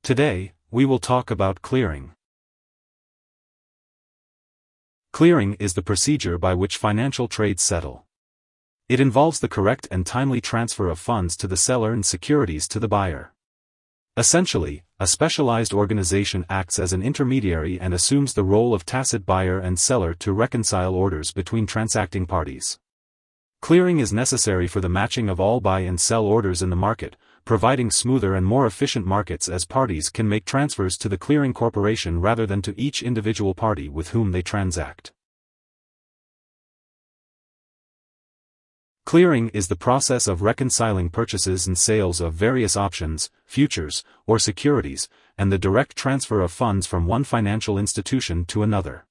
Today, we will talk about clearing. Clearing is the procedure by which financial trades settle. It involves the correct and timely transfer of funds to the seller and securities to the buyer. Essentially, a specialized organization acts as an intermediary and assumes the role of tacit buyer and seller to reconcile orders between transacting parties. Clearing is necessary for the matching of all buy and sell orders in the market, providing smoother and more efficient markets as parties can make transfers to the clearing corporation rather than to each individual party with whom they transact. Clearing is the process of reconciling purchases and sales of various options, futures, or securities, and the direct transfer of funds from one financial institution to another.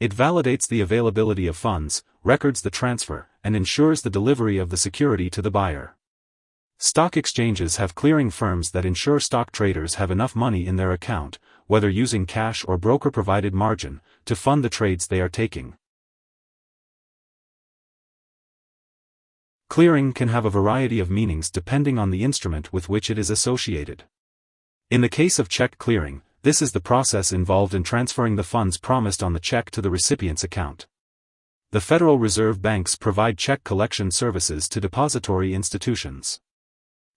It validates the availability of funds, records the transfer, and ensures the delivery of the security to the buyer. Stock exchanges have clearing firms that ensure stock traders have enough money in their account, whether using cash or broker-provided margin, to fund the trades they are taking. Clearing can have a variety of meanings depending on the instrument with which it is associated. In the case of check clearing, this is the process involved in transferring the funds promised on the check to the recipient's account. The Federal Reserve banks provide check collection services to depository institutions.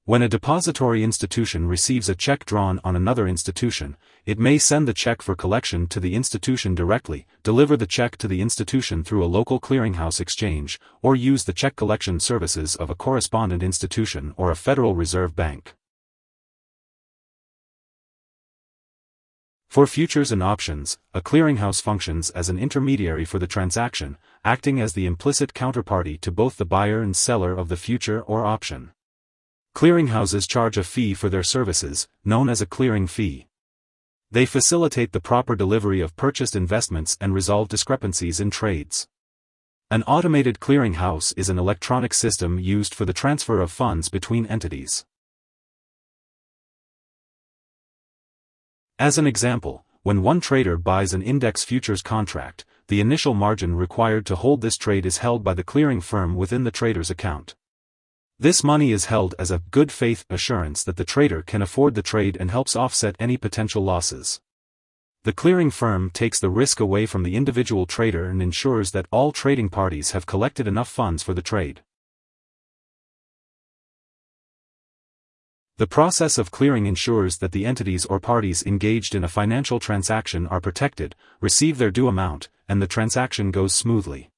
When a depository institution receives a check drawn on another institution, it may send the check for collection to the institution directly, deliver the check to the institution through a local clearinghouse exchange, or use the check collection services of a correspondent institution or a Federal Reserve bank. For futures and options, a clearinghouse functions as an intermediary for the transaction, acting as the implicit counterparty to both the buyer and seller of the future or option. Clearinghouses charge a fee for their services, known as a clearing fee. They facilitate the proper delivery of purchased investments and resolve discrepancies in trades. An automated clearinghouse is an electronic system used for the transfer of funds between entities. As an example, when one trader buys an index futures contract, the initial margin required to hold this trade is held by the clearing firm within the trader's account. This money is held as a good faith assurance that the trader can afford the trade and helps offset any potential losses. The clearing firm takes the risk away from the individual trader and ensures that all trading parties have collected enough funds for the trade. The process of clearing ensures that the entities or parties engaged in a financial transaction are protected, receive their due amount, and the transaction goes smoothly.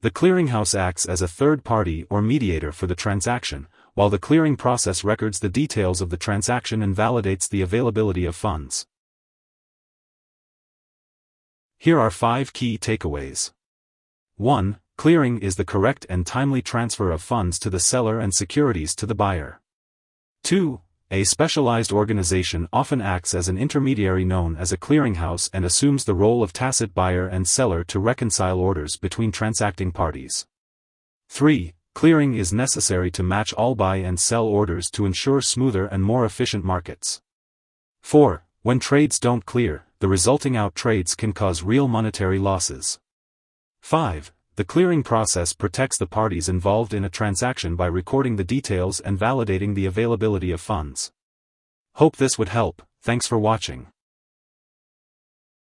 The clearinghouse acts as a third party or mediator for the transaction, while the clearing process records the details of the transaction and validates the availability of funds. Here are 5 key takeaways. 1. Clearing is the correct and timely transfer of funds to the seller and securities to the buyer. 2. A specialized organization often acts as an intermediary known as a clearinghouse and assumes the role of tacit buyer and seller to reconcile orders between transacting parties. 3. Clearing is necessary to match all buy and sell orders to ensure smoother and more efficient markets. 4. When trades don't clear, the resulting out trades can cause real monetary losses. 5. The clearing process protects the parties involved in a transaction by recording the details and validating the availability of funds. Hope this would help. Thanks for watching.